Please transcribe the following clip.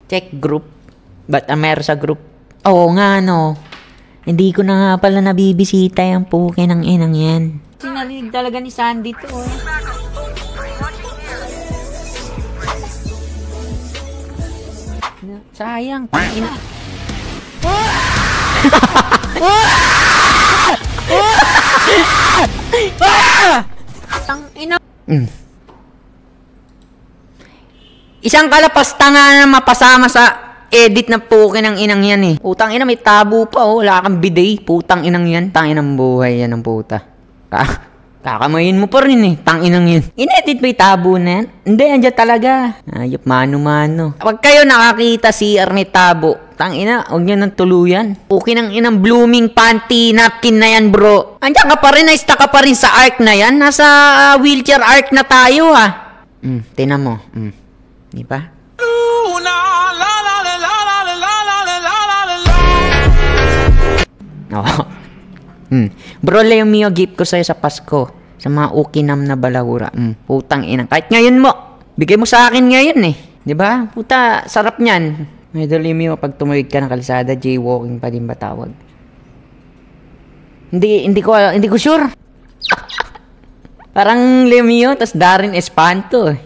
Check group. Ba't meron sa group? Oo nga, no. Hindi ko na nga pala nabibisita yung puke ng inang yan. Sinalinig talaga ni Sandy to, eh. Sayang. Ina. Tang ina. Isang kalapastanga na mapasama sa edit na puke ng inang yan eh. Putang ina, may tabo pa oh. Wala kang bidet. Putang inang yan. Tang inang buhay yan ng puta. Kakamayin mo pa rin eh. Tang inang yan. Inedit ba yung tabo na yan? Hindi, andyan talaga. Ayop, mano-mano. Pag kayo nakakita CR may tabo, tang ina, huwag nyo nang tuluyan. Puke ng inang blooming panty napkin na yan, bro. Andyan ka pa rin, na-stuck ka pa rin sa arc na yan. Nasa wheelchair arc na tayo ha. Tinan mo. Di ba? Oh. Bro, Leo Mio, gift ko sa'yo sa Pasko. Sa mga ukinam na balahura. Putang ina. Kahit ngayon mo. Bigay mo sa akin ngayon eh. Di ba? Puta, sarap niyan. Medyo Leo Mio, pag tumawid ka ng kalsada, jaywalking pa din ba tawag? Hindi ko sure. Parang Leo Mio, tas Darren Espanto eh.